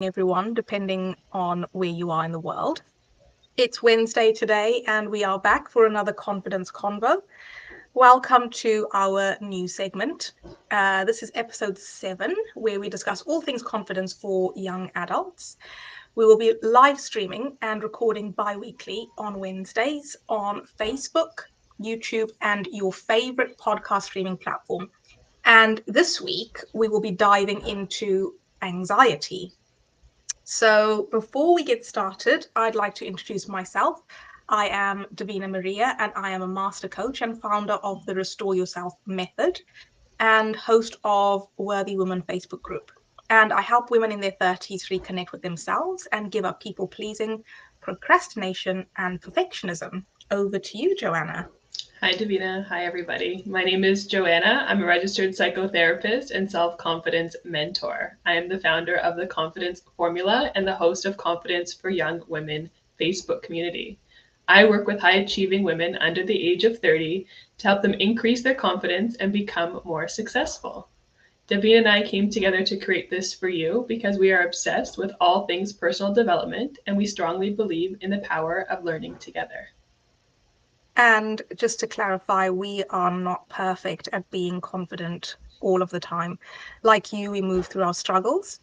everyone, depending on where you are in the world. It's Wednesday today, and we are back for another Confidence Convo. Welcome to our new segment. This is episode 7, where we discuss all things confidence for young adults. We will be live streaming and recording bi-weekly on Wednesdays on Facebook, YouTube, and your favorite podcast streaming platform. And this week, we will be diving into anxiety. So before we get started, I'd like to introduce myself. I am Davina Maria, and I am a master coach and founder of the Restore Yourself Method and host of Worthy Women Facebook group. And I help women in their 30s reconnect with themselves and give up people pleasing, procrastination, and perfectionism. Over to you, Joanna. Hi, Davina. Hi, everybody. My name is Joanna. I'm a registered psychotherapist and self-confidence mentor. I am the founder of the Confidence Formula and the host of Confidence for Young Women Facebook community. I work with high-achieving women under the age of 30 to help them increase their confidence and become more successful. Davina and I came together to create this for you because we are obsessed with all things personal development and we strongly believe in the power of learning together. And just to clarify, we are not perfect at being confident all of the time. Like you, we move through our struggles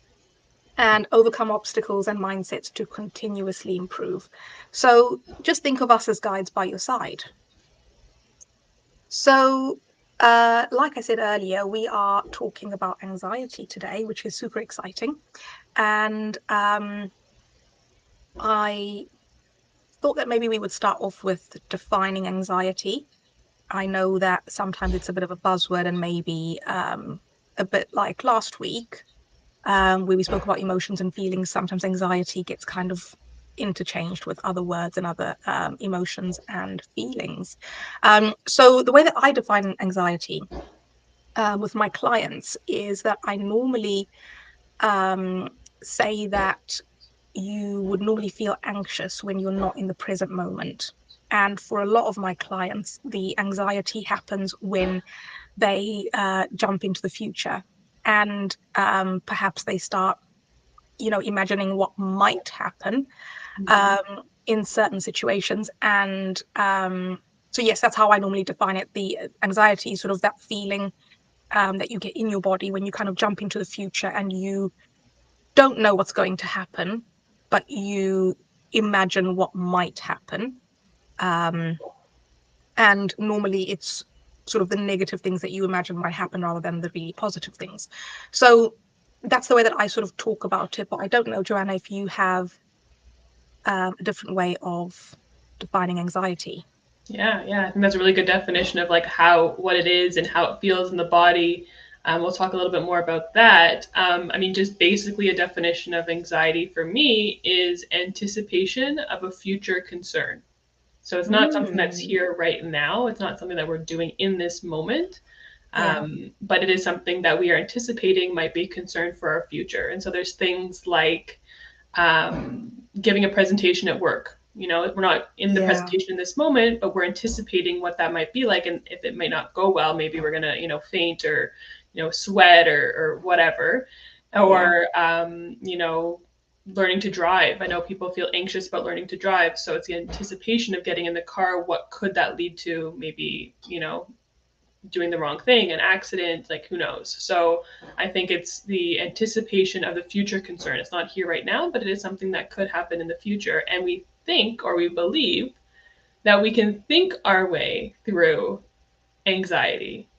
and overcome obstacles and mindsets to continuously improve. So just think of us as guides by your side. So, like I said earlier, we are talking about anxiety today, which is super exciting. And I thought that maybe we would start off with defining anxiety. I know that sometimes it's a bit of a buzzword and maybe a bit like last week, where we spoke about emotions and feelings. Sometimes anxiety gets kind of interchanged with other words and other emotions and feelings. So the way that I define anxiety with my clients is that I normally say that you would normally feel anxious when you're not in the present moment. And for a lot of my clients, the anxiety happens when they jump into the future and perhaps they start, imagining what might happen in certain situations. And so, yes, that's how I normally define it. The anxiety is sort of that feeling that you get in your body when you kind of jump into the future and you don't know what's going to happen, but you imagine what might happen. And normally it's sort of the negative things that you imagine might happen rather than the really positive things. So that's the way that I sort of talk about it. But I don't know, Joanna, if you have a different way of defining anxiety. Yeah, I think that's a really good definition of like what it is and how it feels in the body. We'll talk a little bit more about that. Just basically a definition of anxiety for me is anticipation of a future concern. So it's not something that's here right now. It's not something that we're doing in this moment. But it is something that we are anticipating might be a concern for our future. And so there's things like giving a presentation at work. We're not in the presentation in this moment, but we're anticipating what that might be like. And if it might not go well, maybe we're going to, faint or, sweat or whatever. Or, learning to drive. I know people feel anxious about learning to drive. So it's the anticipation of getting in the car. What could that lead to? Maybe, doing the wrong thing, an accident, like who knows. So I think it's the anticipation of the future concern. It's not here right now, but it is something that could happen in the future. And we think, or we believe, that we can think our way through anxiety,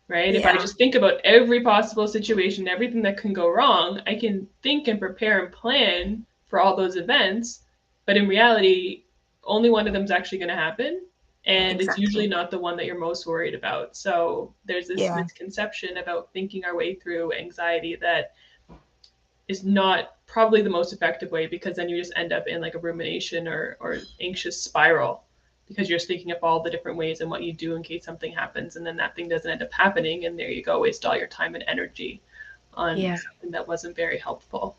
right? If I just think about every possible situation, everything that can go wrong, I can think and prepare and plan for all those events. But in reality, only one of them is actually going to happen. And It's usually not the one that you're most worried about. So there's this misconception about thinking our way through anxiety that is not probably the most effective way, because then you just end up in like a rumination or anxious spiral, because you're just thinking of all the different ways and what you do in case something happens, and then that thing doesn't end up happening, and there you go, waste all your time and energy on something that wasn't very helpful.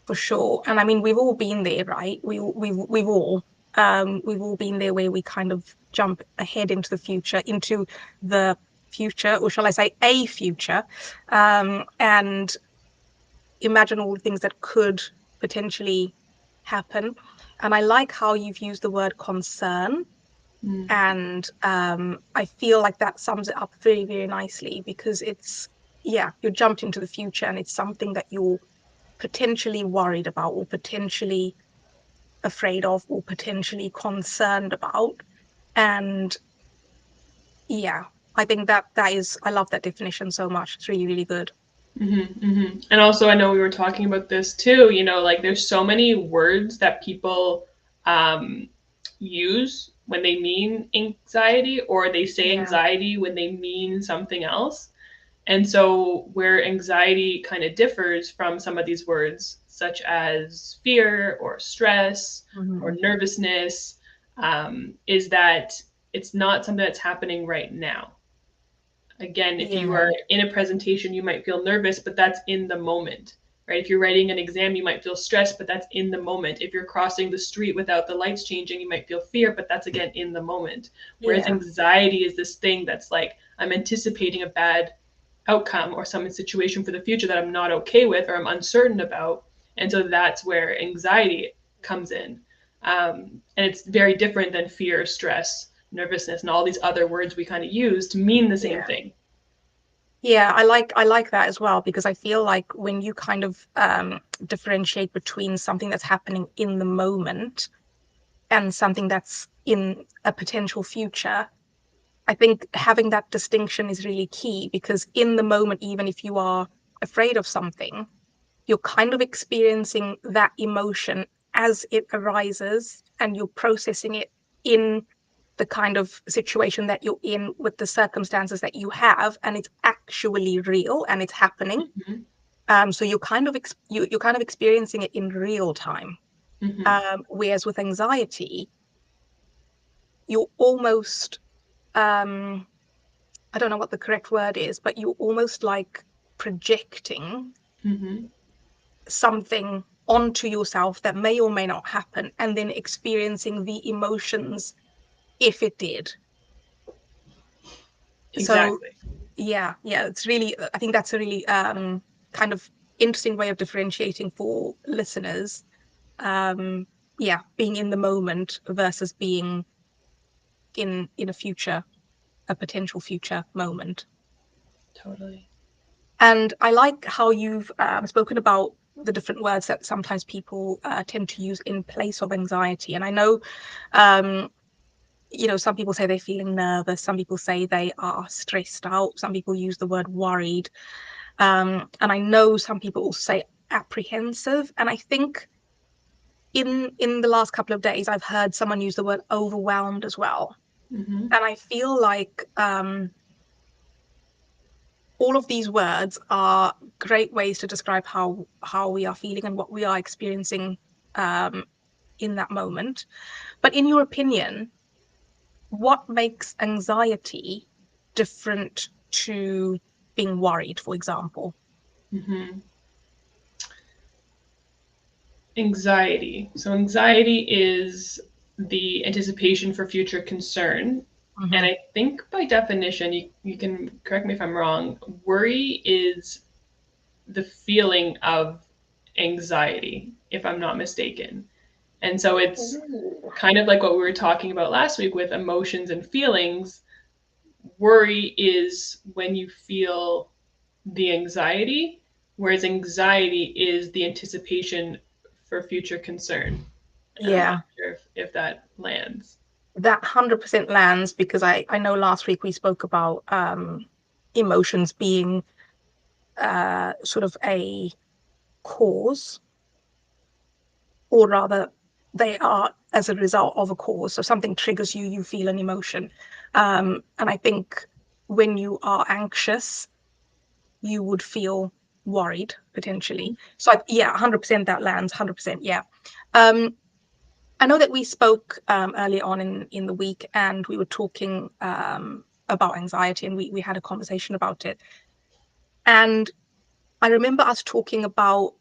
For sure. And we've all been there, right? We've all been there, where we kind of jump ahead into the future, or shall I say a future, and imagine all the things that could potentially happen. And I like how you've used the word concern. Mm. And I feel like that sums it up very, very nicely, because it's, yeah, you're jumped into the future and it's something that you're potentially worried about, or potentially afraid of, or potentially concerned about. And yeah, I think that is, I love that definition so much. It's really, really good. And also, I know we were talking about this too. You know, like there's so many words that people um, use when they mean anxiety, or they say Yeah. anxiety when they mean something else. And so, where anxiety kind of differs from some of these words, such as fear or stress or Mhm. nervousness, is that it's not something that's happening right now. Again, if you Yeah. are in a presentation, you might feel nervous, but that's in the moment, right? If you're writing an exam, you might feel stressed, but that's in the moment. If you're crossing the street without the lights changing, you might feel fear, but that's again in the moment. Whereas Yeah. anxiety is this thing that's like, I'm anticipating a bad outcome or some situation for the future that I'm not okay with or I'm uncertain about. And so that's where anxiety comes in. And it's very different than fear, stress, nervousness, and all these other words we kind of use to mean the same Yeah. thing. Yeah, I like that as well, because I feel like when you kind of differentiate between something that's happening in the moment and something that's in a potential future, I think having that distinction is really key, because in the moment, even if you are afraid of something, you're kind of experiencing that emotion as it arises, and you're processing it in the kind of situation that you're in with the circumstances that you have, and it's actually real and it's happening. Mm-hmm. So you're kind of you're kind of experiencing it in real time. Mm-hmm. Whereas with anxiety, you're almost I don't know what the correct word is, but you're almost like projecting Mm-hmm. something onto yourself that may or may not happen, and then experiencing the emotions if it did. So Exactly. yeah, it's really, I think that's a really kind of interesting way of differentiating for listeners. um yeah, being in the moment versus being in a future, a potential future moment. Totally. And I like how you've spoken about the different words that sometimes people tend to use in place of anxiety. And I know, um, some people say they're feeling nervous, some people say they are stressed out, some people use the word worried. And I know some people also say apprehensive. And I think in the last couple of days, I've heard someone use the word overwhelmed as well. Mm-hmm. And I feel like all of these words are great ways to describe how we are feeling and what we are experiencing um, in that moment. But in your opinion, what makes anxiety different to being worried, for example? Mm-hmm. Anxiety. So, anxiety is the anticipation for future concern. And Mm-hmm. I think by definition, you can correct me if I'm wrong, worry is the feeling of anxiety, if I'm not mistaken. And so it's Ooh. kind of like what we were talking about last week with emotions and feelings. Worry is when you feel the anxiety, whereas anxiety is the anticipation for future concern. And I'm not Yeah, sure if that lands. that 100% lands, because I know last week we spoke about emotions being sort of a cause, or rather they are as a result of a cause. So something triggers you, you feel an emotion. And I think when you are anxious, you would feel worried potentially. So yeah, 100% that lands, 100%. Yeah. um I know that we spoke earlier on in the week, and we were talking about anxiety, and we had a conversation about it. And I remember us talking about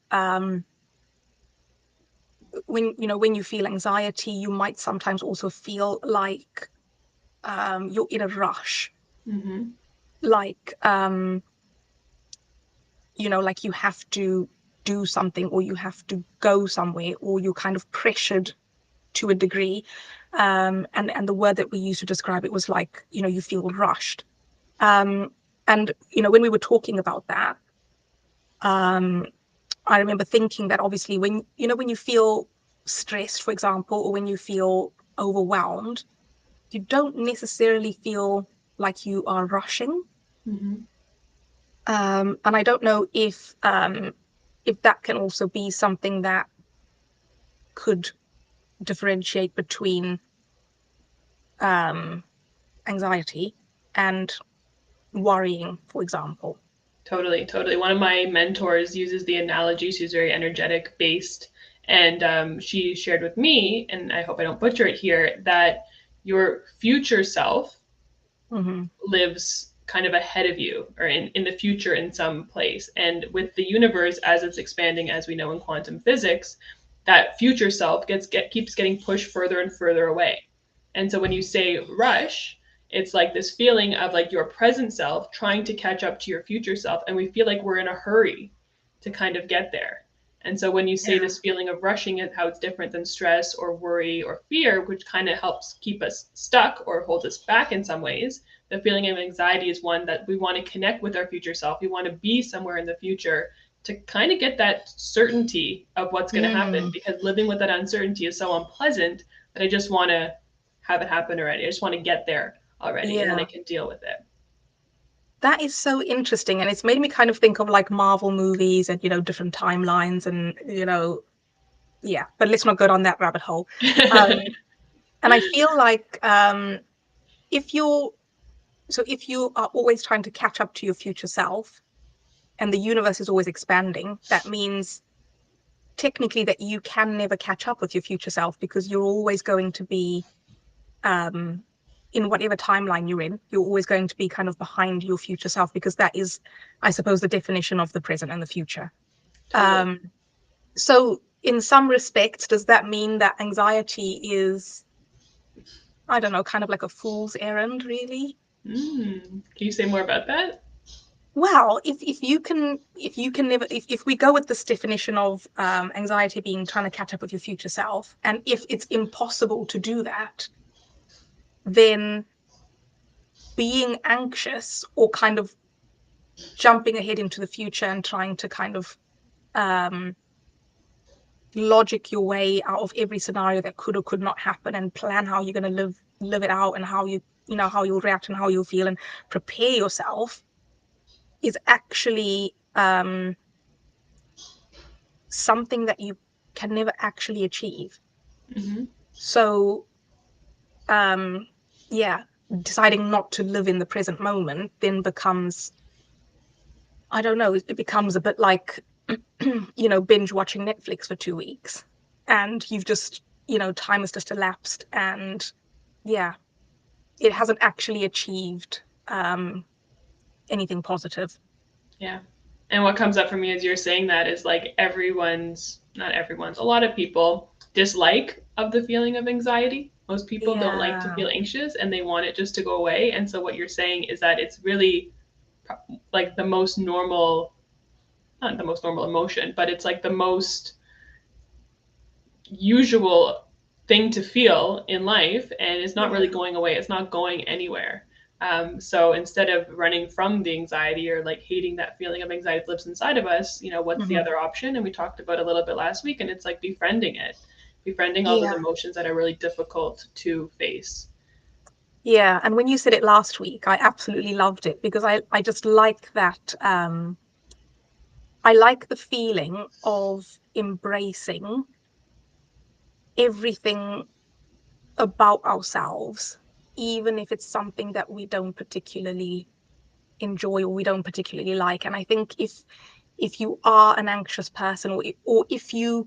when when you feel anxiety, you might sometimes also feel like you're in a rush, Mm-hmm. like like you have to do something, or you have to go somewhere, or you're kind of pressured to a degree. And the word that we used to describe it was like, you feel rushed. And when we were talking about that, um, I remember thinking that obviously when you feel stressed, for example, or when you feel overwhelmed, you don't necessarily feel like you are rushing. Mm-hmm. And I don't know if that can also be something that could differentiate between um, anxiety and worrying, for example. Totally, totally. One of my mentors uses the analogy. She's very energetic based. And she shared with me, and I hope I don't butcher it here, that your future self Mm-hmm. lives kind of ahead of you or in the future in some place. And with the universe as it's expanding, as we know in quantum physics, that future self keeps getting pushed further and further away. And so when you say rush, it's like this feeling of like your present self trying to catch up to your future self. And we feel like we're in a hurry to kind of get there. And so when you say Yeah. this feeling of rushing and how it's different than stress or worry or fear, which kind of helps keep us stuck or hold us back in some ways, the feeling of anxiety is one that we want to connect with our future self. We want to be somewhere in the future to kind of get that certainty of what's going to happen, Mm, because living with that uncertainty is so unpleasant that I just want to have it happen already. I just want to get there already and then I yeah. can deal with it. That is so interesting. And it's made me kind of think of like Marvel movies and, different timelines and, yeah, but let's not go down that rabbit hole. Um, and I feel like if you're, if you are always trying to catch up to your future self and the universe is always expanding, that means technically that you can never catch up with your future self because you're always going to be um, in whatever timeline you're in, you're always going to be kind of behind your future self because that is, I suppose, the definition of the present and the future. Totally. Um, so, in some respects, does that mean that anxiety is, I don't know, kind of like a fool's errand, really? Can you say more about that? Well, if you can never if we go with this definition of anxiety being trying to catch up with your future self, and if it's impossible to do that, then being anxious or kind of jumping ahead into the future and trying to kind of um, logic your way out of every scenario that could or could not happen and plan how you're going to live it out and how how you'll react and how you'll feel and prepare yourself is actually something that you can never actually achieve. Mm-hmm. So um, yeah, deciding not to live in the present moment then becomes, I don't know, it becomes a bit like, binge watching Netflix for 2 weeks and you've just, time has just elapsed and yeah, it hasn't actually achieved anything positive. Yeah. And what comes up for me as you're saying that is like not everyone's, a lot of people dislike of the feeling of anxiety. Most people don't like to Yeah. feel anxious and they want it just to go away. And so what you're saying is that it's really like the most normal, not the most normal emotion, but it's like the most usual thing to feel in life, and it's not really Yeah. going away. It's not going anywhere. So instead of running from the anxiety or like hating that feeling of anxiety that lives inside of us, what's the Hmm. other option? And we talked about a little bit last week, and it's like befriending it, befriending all those Yeah. emotions that are really difficult to face. Yeah. And when you said it last week, I absolutely loved it because I just like that. I like the feeling of embracing everything about ourselves, even if it's something that we don't particularly enjoy or we don't particularly like. And I think if you are an anxious person or if you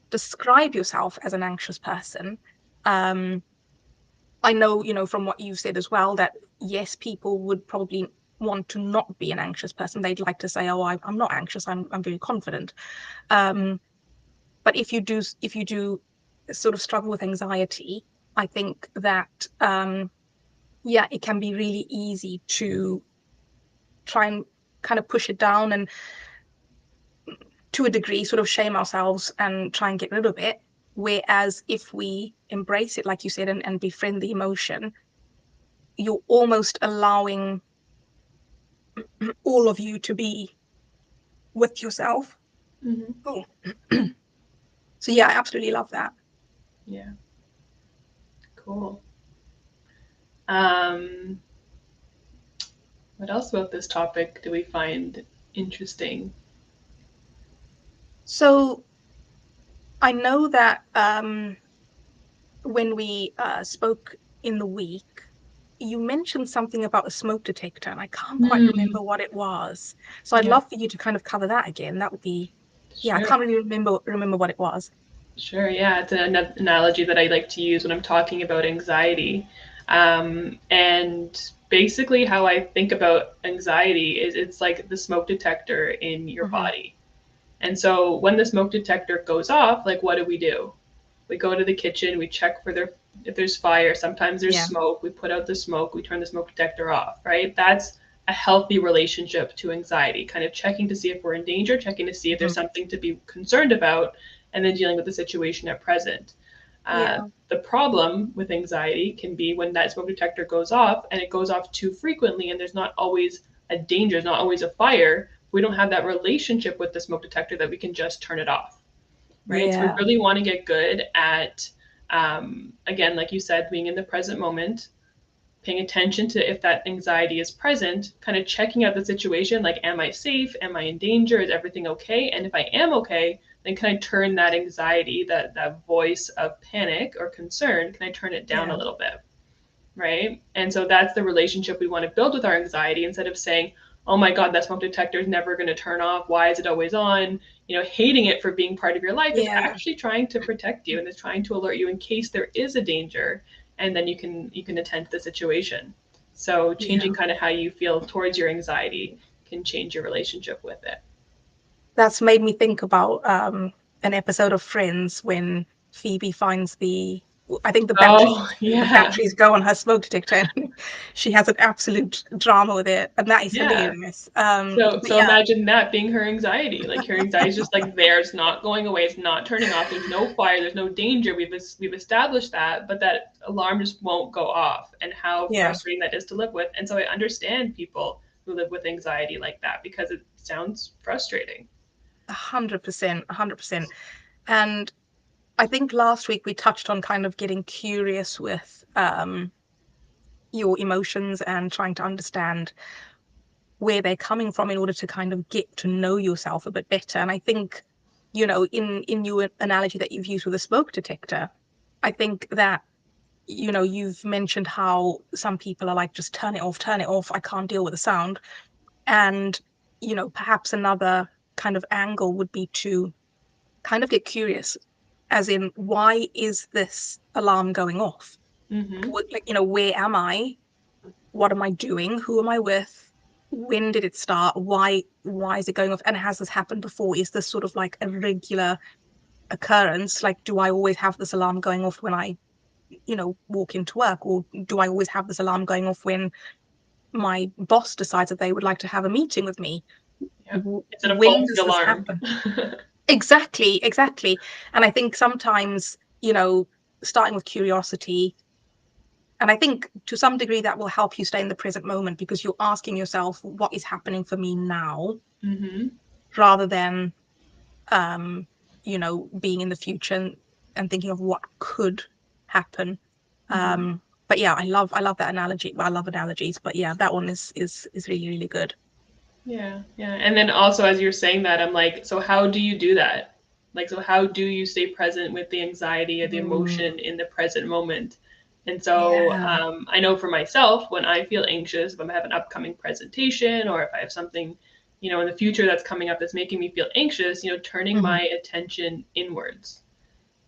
describe yourself as an anxious person, um, I know, from what you've said as well, that yes, people would probably want to not be an anxious person. They'd like to say, oh, I'm not anxious. I'm very confident. Um, but if you do sort of struggle with anxiety, I think that yeah, it can be really easy to try and kind of push it down and to a degree, sort of shame ourselves and try and get rid of it. Whereas if we embrace it, like you said, and befriend the emotion, you're almost allowing all of you to be with yourself. Mm-hmm. Oh. So yeah, I absolutely love that. Yeah. Cool. Um, what else about this topic do we find interesting? So I know that when we spoke in the week, you mentioned something about a smoke detector, and I can't quite Hmm. remember what it was. So I'd Yeah, love for you to kind of cover that again. That would be, yeah, I sure. can't really remember what it was. Sure, yeah, it's an analogy that I like to use when I'm talking about anxiety. And basically, how I think about anxiety is it's like the smoke detector in your Hmm. body. And so when the smoke detector goes off, like what do? We go to the kitchen, we check for there if there's fire. Sometimes there's Yeah, smoke. We put out the smoke. We turn the smoke detector off. Right? That's a healthy relationship to anxiety. Kind of checking to see if we're in danger, checking to see if hmm, there's something to be concerned about, and then dealing with the situation at present. yeah, The problem with anxiety can be when that smoke detector goes off and it goes off too frequently, and there's not always a danger, there's not always a fire. We don't have that relationship with the smoke detector that we can just turn it off, right? So we yeah, really want to get good at, again, like you said, being in the present moment, paying attention to if that anxiety is present, kind of checking out the situation like, am I safe? Am I in danger? Is everything okay? And if I am okay, then can I turn that anxiety, that voice of panic or concern, can I turn it down yeah, a little bit? Right? And so that's the relationship we want to build with our anxiety instead of saying, oh my God, that smoke detector is never going to turn off. Why is it always on? Hating it for being part of your life. It's yeah, actually trying to protect you and it's trying to alert you in case there is a danger, and then you can attend to the situation. So yeah. changing kind of how you feel towards your anxiety can change your relationship with it. That's made me think about an episode of Friends when Phoebe finds I think Oh, the yeah. batteries go on her smoke detector, and she has an absolute drama with it, and that is Yeah. hilarious. So But yeah, imagine that being her anxiety. Like her anxiety is just like there. It's not going away. It's not turning off. There's no fire. There's no danger. We've established that, but that alarm just won't go off. And how yeah, frustrating that is to live with. And so I understand people who live with anxiety like that because it sounds frustrating. 100%, 100%. And I think last week we touched on kind of getting curious with your emotions and trying to understand where they're coming from in order to kind of get to know yourself a bit better. And I think, in your analogy that you've used with a smoke detector, I think that, you've mentioned how some people are like, just turn it off, I can't deal with the sound. And, perhaps another kind of angle would be to kind of get curious, as in, why is this alarm going off? Mm-hmm. Like, where am I? What am I doing? Who am I with? When did it start? Why is it going off? And has this happened before? Is this sort of like a regular occurrence? Like, do I always have this alarm going off when I, walk into work? Or do I always have this alarm going off when my boss decides that they would like to have a meeting with me? Yeah. Is it a When faulty does this alarm? happen? Exactly, exactly. And I think sometimes, starting with curiosity, and I think to some degree that will help you stay in the present moment because you're asking yourself, what is happening for me now, Mm-hmm. rather than, um, being in the future and thinking of what could happen. Mm-hmm. But yeah, I love that analogy. Well, I love analogies, but yeah, that one is really, really good. Yeah, yeah. And then also as you're saying that, I'm like, so how do you do that? Like, so how do you stay present with the anxiety or the Mm, emotion in the present moment? And so yeah. I know for myself, when I feel anxious, if I have an upcoming presentation or if I have something, in the future that's coming up that's making me feel anxious, turning Hmm. my attention inwards.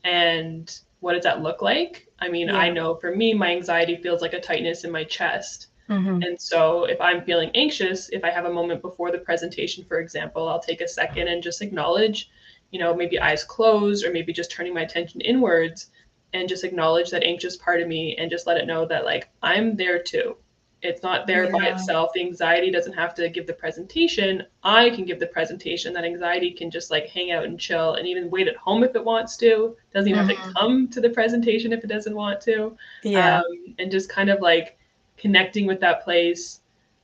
And what does that look like? I mean, I Yeah. know for me, my anxiety feels like a tightness in my chest. Hmm. And so if I'm feeling anxious, if I have a moment before the presentation, for example, I'll take a second and just acknowledge, maybe eyes closed or maybe just turning my attention inwards and just acknowledge that anxious part of me and just let it know that like I'm there too. It's not there by Yeah. itself. The anxiety doesn't have to give the presentation. I can give the presentation. That anxiety can just like hang out and chill and even wait at home if it wants to. Doesn't even have to Mhm. come to the presentation if it doesn't want to. Yeah. And just kind of like connecting with that place,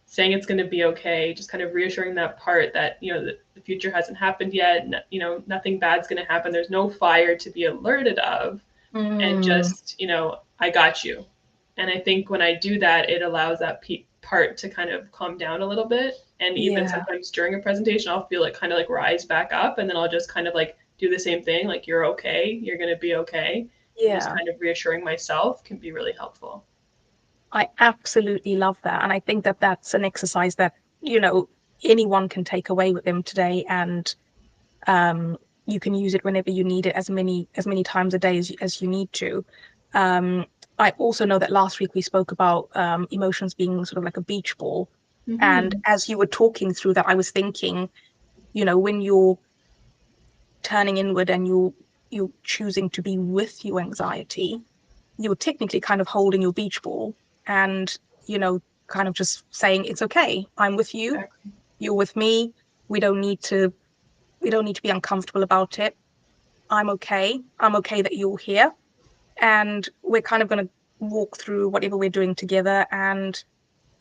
saying it's going to be okay, just kind of reassuring that part that, you know, the future hasn't happened yet. You know, nothing bad's going to happen. There's no fire to be alerted of. And Mm. just, you know, I got you. And I think when I do that, it allows that part to kind of calm down a little bit. And even Yeah. sometimes during a presentation, I'll feel it kind of like rise back up, and then I'll just kind of like do the same thing, like you're okay, you're gonna be okay, and just Yeah. kind of reassuring myself can be really helpful. I absolutely love that. And I think that that's an exercise that, you know, anyone can take away with them today. And um, you can use it whenever you need it, as many times a day as you need to. Um, I also know that last week we spoke about emotions being sort of like a beach ball. And Mm-hmm. as you were talking through that, I was thinking, you know, when you're turning inward and you're choosing to be with your anxiety, you're technically kind of holding your beach ball and, you know, kind of just saying, it's okay. I'm with you. Exactly. You're with me. We don't need to, we don't need to be uncomfortable about it. I'm okay. I'm okay that you're here. And we're kind of going to walk through whatever we're doing together and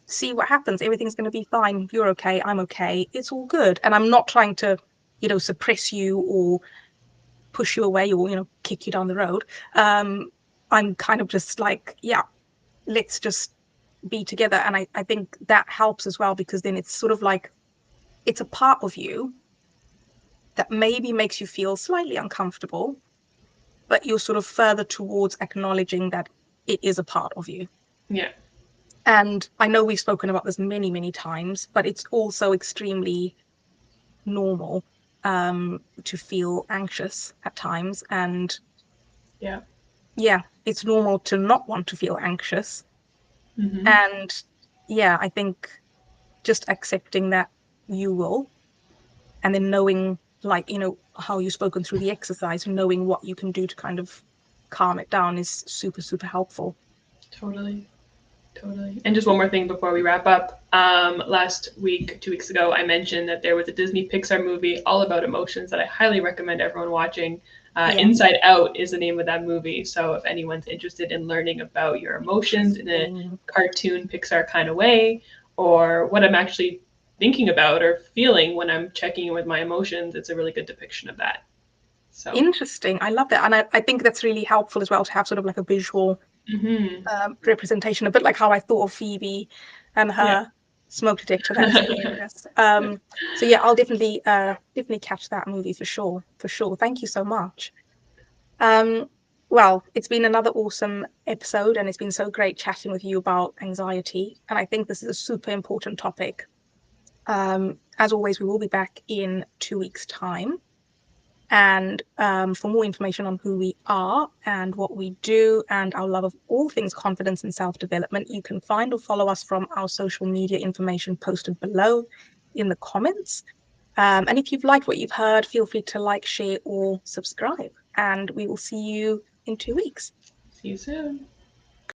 see what happens. Everything's going to be fine. You're okay. I'm okay. It's all good. And I'm not trying to, you know, suppress you or push you away or, you know, kick you down the road. Um, I'm kind of just like, yeah, let's just be together. And I think that helps as well because then it's sort of like it's a part of you that maybe makes you feel slightly uncomfortable, but you're sort of further towards acknowledging that it is a part of you. Yeah. And I know we've spoken about this many, many times, but it's also extremely normal to feel anxious at times. And Yeah. yeah, it's normal to not want to feel anxious. Mm-hmm. And yeah, I think just accepting that you will, and then knowing, like, you know, how you've spoken through the exercise, knowing what you can do to kind of calm it down is super, super helpful. Totally. Totally. And just one more thing before we wrap up. Last week, 2 weeks ago, I mentioned that there was a Disney Pixar movie all about emotions that I highly recommend everyone watching. Yeah. Inside Out is the name of that movie. So if anyone's interested in learning about your emotions in a Interesting. cartoon Pixar kind of way, or what I'm actually thinking about or feeling when I'm checking in with my emotions, it's a really good depiction of that. So, Interesting. I love that. And I think that's really helpful as well to have sort of like a visual mm-hmm. representation, a bit like how I thought of Phoebe and Yeah. her smoke detector. That's hilarious. So yeah, I'll definitely catch that movie for sure. For sure. Thank you so much. Um, well, it's been another awesome episode, and it's been so great chatting with you about anxiety. And I think this is a super important topic. As always, we will be back in 2 weeks' time. And for more information on who we are and what we do and our love of all things confidence and self development, you can find or follow us from our social media information posted below in the comments. And if you've liked what you've heard, feel free to like, share, or subscribe. And we will see you in 2 weeks. See you soon.